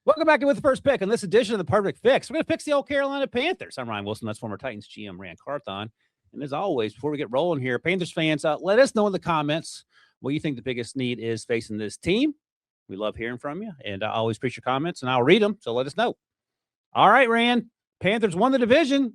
Welcome back in with the first pick on this edition of the Perfect Fix. We're going to fix the old Carolina Panthers. I'm Ryan Wilson. That's former Titans GM Rand Carthon. And as always, before we get rolling here, Panthers fans, let us know in the comments what you think the biggest need is facing this team. We love hearing from you, and I always appreciate your comments, and I'll read them, so let us know. All right, Rand. Panthers won the division,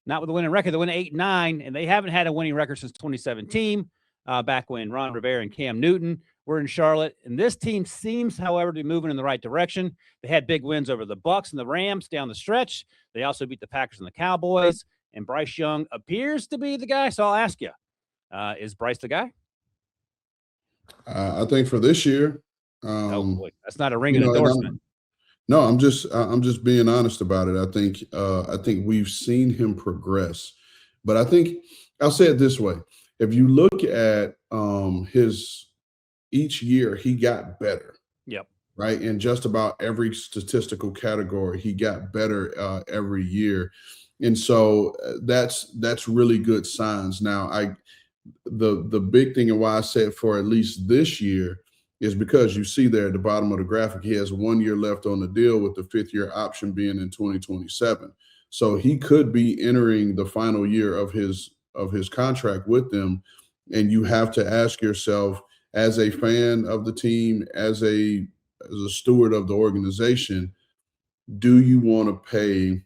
not with a winning record. They went 8-9, and they haven't had a winning record since 2017, back when Ron Rivera and Cam Newton were in Charlotte. And this team seems, however, to be moving in the right direction. They had big wins over the Bucs and the Rams down the stretch. They also beat the Packers and the Cowboys. And Bryce Young appears to be the guy. So I'll ask you, is Bryce the guy? I think for this year. Oh boy, that's not a ringing endorsement. No, I'm just being honest about it. I think we've seen him progress, but I think I'll say it this way: if you look at his each year, he got better. Yep. Right, in just about every statistical category, he got better every year, and so that's really good signs. Now, the big thing and why I said for at least this year is because you see there at the bottom of the graphic, he has 1 year left on the deal with the 5th-year option being in 2027. So he could be entering the final year of his contract with them. And you have to ask yourself, as a fan of the team, as a steward of the organization, do you want to pay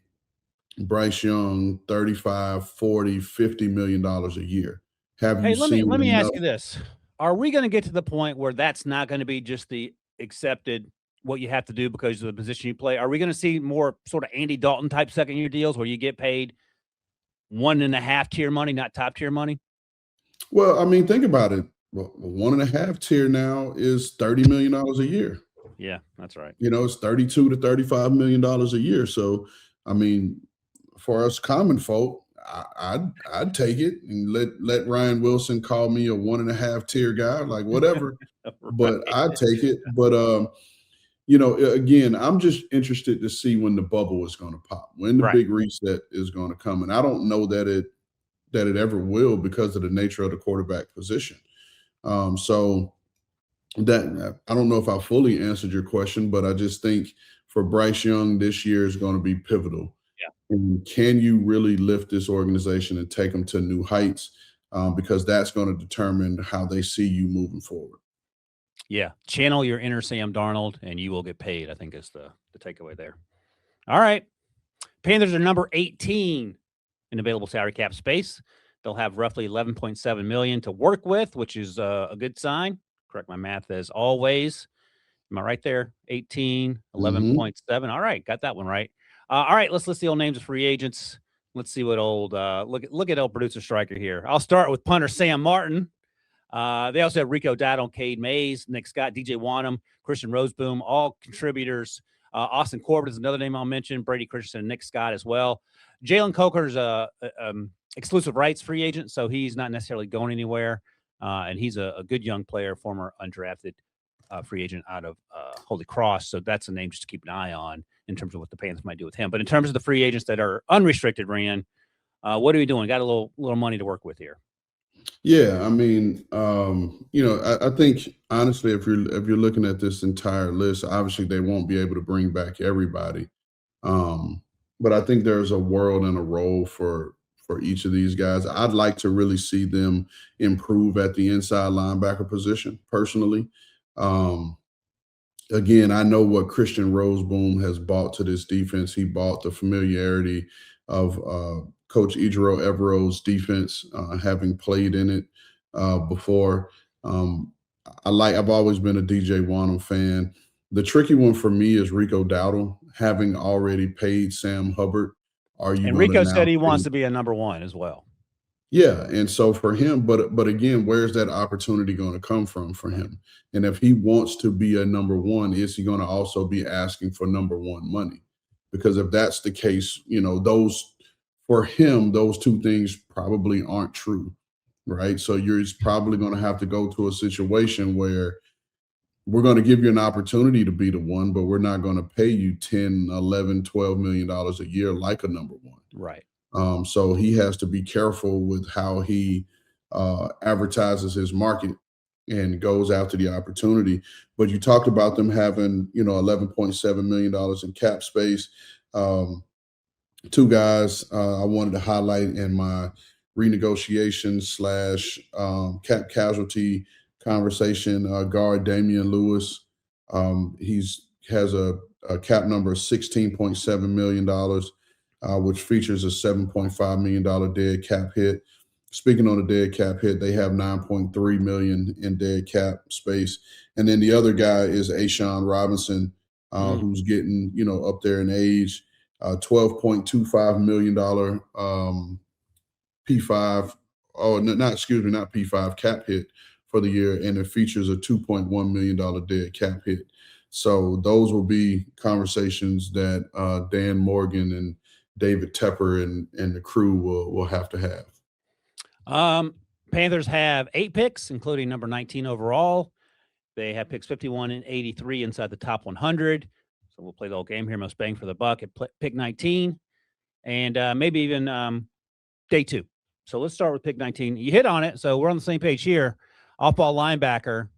Bryce Young $35, $40, $50 million a year? Let me ask you this. Are we going to get to the point where that's not going to be just the accepted what you have to do because of the position you play? Are we going to see more sort of Andy Dalton type second-year deals where you get paid 1.5 tier money, not top tier money? Well, I mean, think about it. Well, 1.5 tier now is $30 million a year. Yeah, that's right. It's $32 to $35 million a year. So, I mean, for us common folk, I'd take it and let Ryan Wilson call me a 1.5 tier guy, like whatever. Right. But I'd take it. But again, I'm just interested to see when the bubble is going to pop, when the big reset is going to come, and I don't know that it ever will because of the nature of the quarterback position. So that I don't know if I fully answered your question, but I just think for Bryce Young, this year is going to be pivotal. Yeah. And can you really lift this organization and take them to new heights? Because that's going to determine how they see you moving forward. Yeah. Channel your inner Sam Darnold and you will get paid, I think is the takeaway there. All right. Panthers are number 18 in available salary cap space. They'll have roughly $11.7 million to work with, which is a good sign. Correct my math as always. Am I right there? 18, 11.7. All right. Got that one right. All right, let's list the old names of free agents. Let's see what old look at old producer striker here. I'll start with punter Sam Martin. They also have Rico Dowdle, Cade Mays, Nick Scott, DJ Wanham, Christian Roseboom, all contributors. Austin Corbett is another name I'll mention. Brady Christensen and Nick Scott as well. Jalen Coker's exclusive rights free agent, so he's not necessarily going anywhere. And he's a good young player, former undrafted free agent out of Holy Cross. So that's a name just to keep an eye on in terms of what the Panthers might do with him. But in terms of the free agents that are unrestricted, Ryan, what are we doing? Got a little money to work with here. Yeah, I mean, I think honestly, if you're looking at this entire list, obviously they won't be able to bring back everybody. But I think there's a world and a role for each of these guys. I'd like to really see them improve at the inside linebacker position personally. Again, I know what Christian Roseboom has brought to this defense. He brought the familiarity of Coach Ejiro Evero's defense, having played in it before. I've always been a DJ Wanham fan. The tricky one for me is Rico Dowdle, having already paid Sam Hubbard. And Rico said he wants to be a number one as well. Yeah, and so for him, but again, where's that opportunity going to come from for him? And if he wants to be a number one, is he going to also be asking for number one money? Because if that's the case, for him, those two things probably aren't true, right? So you're probably going to have to go to a situation where we're going to give you an opportunity to be the one, but we're not going to pay you $10, $11, $12 million a year like a number one. Right. So he has to be careful with how he advertises his market and goes after the opportunity. But you talked about them having, $11.7 million in cap space. Two guys I wanted to highlight in my renegotiation slash cap casualty conversation. Guard Damian Lewis. He's has a cap number of $16.7 million, which features a $7.5 million dead cap hit. Speaking on the dead cap hit, they have $9.3 million in dead cap space. And then the other guy is Ashawn Robinson, who's getting, up there in age. $12.25 million P5. Oh, not P5 cap hit for the year, and it features a $2.1 million dead cap hit. So those will be conversations that Dan Morgan and David Tepper and the crew will have to have. Panthers have 8 picks, including number 19 overall. They have picks 51 and 83 inside the top 100. So we'll play the whole game here. Most bang for the buck at pick 19 and maybe even day 2. So let's start with pick 19. You hit on it. So we're on the same page here. Off-ball linebacker,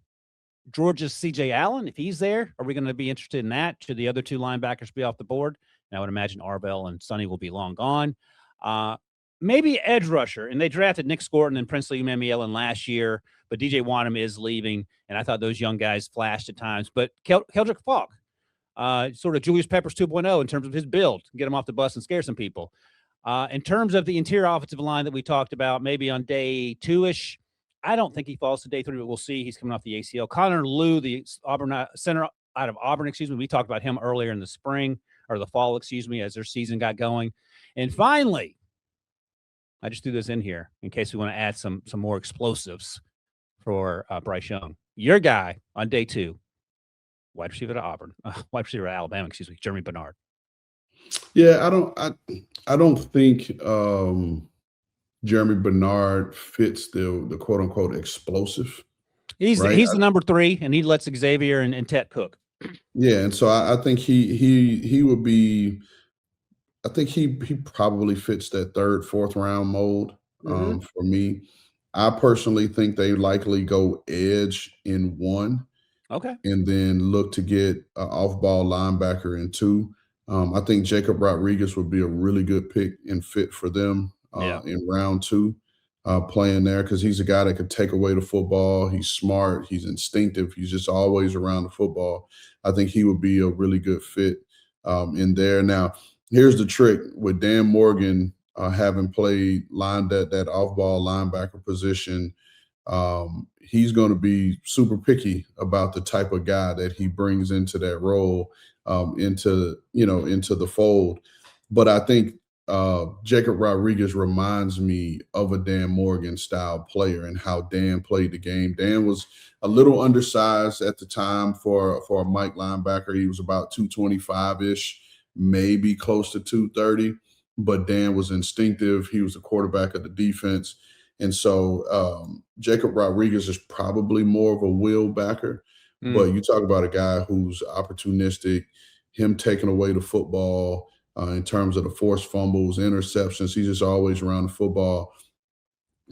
Georgia's C.J. Allen. If he's there, are we going to be interested in that? Should the other 2 linebackers be off the board? And I would imagine Arvell and Sonny will be long gone. Maybe edge rusher. And they drafted Nick Scorton and Princely Umeallen last year, but DJ Wanham is leaving. And I thought those young guys flashed at times. But Keldrick Falk, sort of Julius Peppers 2.0 in terms of his build, get him off the bus and scare some people. In terms of the interior offensive line that we talked about, maybe on day 2-ish, I don't think he falls to day 3, but we'll see. He's coming off the ACL. Connor Liu, the Auburn center out of Auburn, we talked about him earlier in the spring or the fall, as their season got going. And finally, I just threw this in here in case we want to add some more explosives for Bryce Young. Your guy on day 2. Wide receiver at Auburn, wide receiver at Alabama, Jeremy Bernard. Yeah, I don't think Jeremy Bernard fits the quote unquote explosive. He's the number 3, and he lets Xavier and Tet cook. Yeah, and so I think he would be. I think he probably fits that 3rd, 4th round mold for me. I personally think they likely go edge in 1. Okay. And then look to get an off-ball linebacker in 2. I think Jacob Rodriguez would be a really good pick and fit for them in round 2, playing there because he's a guy that could take away the football. He's smart. He's instinctive. He's just always around the football. I think he would be a really good fit in there. Now, here's the trick with Dan Morgan having played that off-ball linebacker position. He's going to be super picky about the type of guy that he brings into that role, into the fold. But I think Jacob Rodriguez reminds me of a Dan Morgan style player and how Dan played the game. Dan was a little undersized at the time for a Mike linebacker. He was about 225-ish, maybe close to 230, but Dan was instinctive. He was the quarterback of the defense. And so Jacob Rodriguez is probably more of a will backer, but you talk about a guy who's opportunistic, him taking away the football in terms of the forced fumbles, interceptions. He's just always around the football.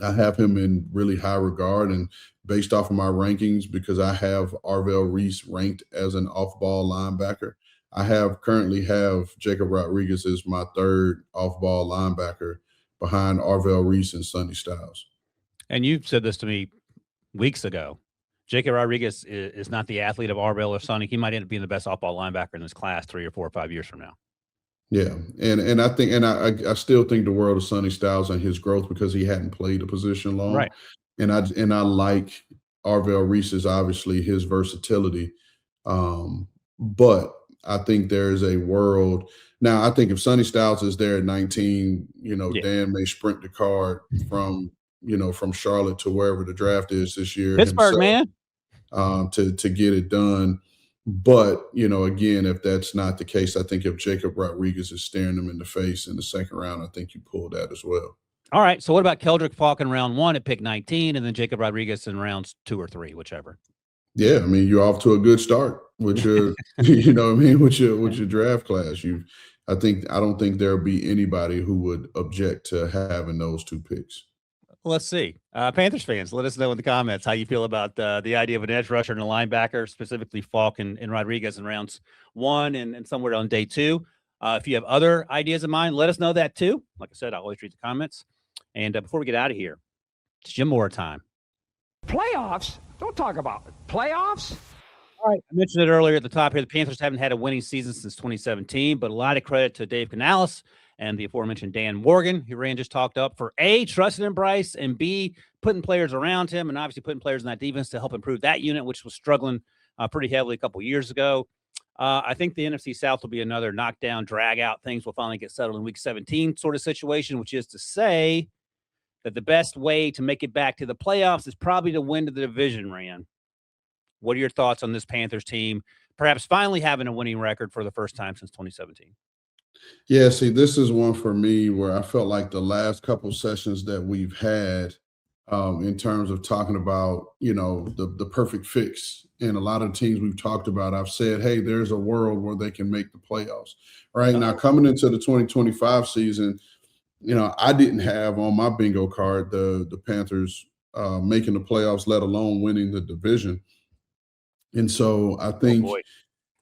I have him in really high regard, and based off of my rankings, because I have Arvell Reese ranked as an off-ball linebacker, I currently have Jacob Rodriguez as my 3rd off-ball linebacker behind Arvell Reese and Sonny Styles. And you said this to me weeks ago. Jacob Rodriguez is not the athlete of Arvell or Sonny. He might end up being the best off-ball linebacker in this class 3 or 4 or 5 years from now. Yeah, and I think, and I still think the world of Sonny Styles and his growth because he hadn't played a position long. Right. And I like Arvell Reese's, obviously, his versatility. But I think there's a world. Now, I think if Sonny Styles is there at 19, Dan may sprint the card from Charlotte to wherever the draft is this year. Pittsburgh, man. To get it done. But, again, if that's not the case, I think if Jacob Rodriguez is staring them in the face in the 2nd round, I think you pull that as well. All right. So what about Keldrick Falk in round 1 at pick 19 and then Jacob Rodriguez in rounds 2 or 3, whichever? Yeah, I mean, you're off to a good start with your, with your draft class. I don't think there'll be anybody who would object to having those 2 picks. Let's see. Panthers fans, let us know in the comments how you feel about the idea of an edge rusher and a linebacker, specifically Falk and Rodriguez in rounds 1 and somewhere on day 2. If you have other ideas in mind, let us know that too. Like I said, I always read the comments. And before we get out of here, it's Jim Moore time. Playoffs? Don't talk about it. Playoffs? All right. I mentioned it earlier at the top here. The Panthers haven't had a winning season since 2017, but a lot of credit to Dave Canales and the aforementioned Dan Morgan, who Rand just talked up, for A, trusting in Bryce, and B, putting players around him and obviously putting players in that defense to help improve that unit, which was struggling pretty heavily a couple years ago. I think the NFC South will be another knockdown, drag out. Things will finally get settled in week 17 sort of situation, which is to say that the best way to make it back to the playoffs is probably to win to the division, Rand. What are your thoughts on this Panthers team perhaps finally having a winning record for the first time since 2017? Yeah, see, this is one for me where I felt like the last couple sessions that we've had in terms of talking about, the perfect fix. And a lot of teams we've talked about, I've said, hey, there's a world where they can make the playoffs. Right now, coming into the 2025 season, I didn't have on my bingo card the Panthers making the playoffs, let alone winning the division. And so I think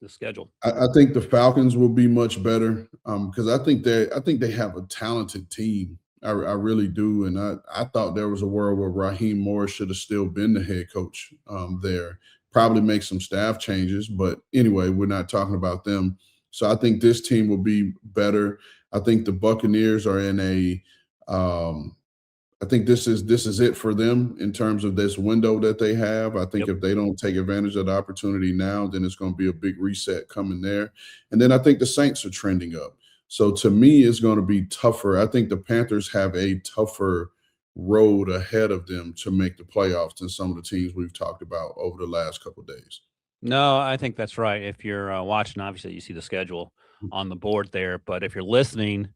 the schedule. I think the Falcons will be much better because I think they have a talented team. I really do. And I thought there was a world where Raheem Morris should have still been the head coach there. Probably make some staff changes. But anyway, we're not talking about them. So I think this team will be better. I think the Buccaneers are in a I think this is it for them in terms of this window that they have. I think if they don't take advantage of the opportunity now, then it's going to be a big reset coming there. And then I think the Saints are trending up. So to me, it's going to be tougher. I think the Panthers have a tougher road ahead of them to make the playoffs than some of the teams we've talked about over the last couple of days. No, I think that's right. If you're watching, obviously you see the schedule on the board there. But if you're listening,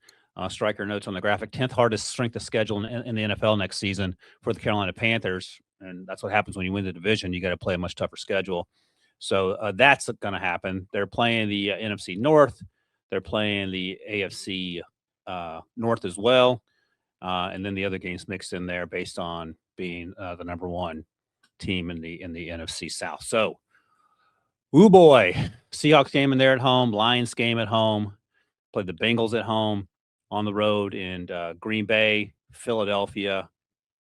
Striker notes on the graphic, 10th hardest strength of schedule in the NFL next season for the Carolina Panthers. And that's what happens when you win the division. You got to play a much tougher schedule. So that's going to happen. They're playing the NFC North. They're playing the AFC North as well. And then the other games mixed in there based on being the number 1 team in the NFC South. So, ooh boy, Seahawks game in there at home, Lions game at home, played the Bengals at home, on the road in Green Bay, Philadelphia,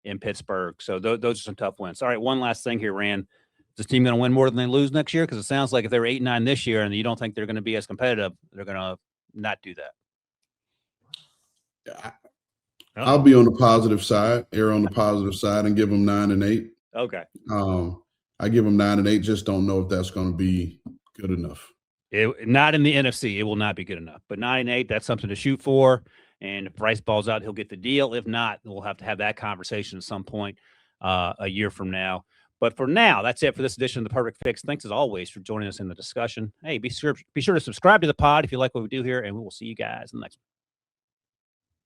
in Pittsburgh. So those are some tough wins. All right, one last thing here, Rand. Is this team going to win more than they lose next year? Because it sounds like if they were 8-9 this year and you don't think they're going to be as competitive, they're going to not do that. I'll be on the positive side, err on the positive side, and give them 9-8. Okay. I give them 9-8. Just don't know if that's going to be good enough. Not in the NFC. It will not be good enough. But 9-8, that's something to shoot for. And if Bryce balls out, he'll get the deal. If not, we'll have to have that conversation at some point a year from now. But for now, that's it for this edition of The Perfect Fix. Thanks, as always, for joining us in the discussion. Hey, be sure to subscribe to the pod if you like what we do here, and we will see you guys in the next one.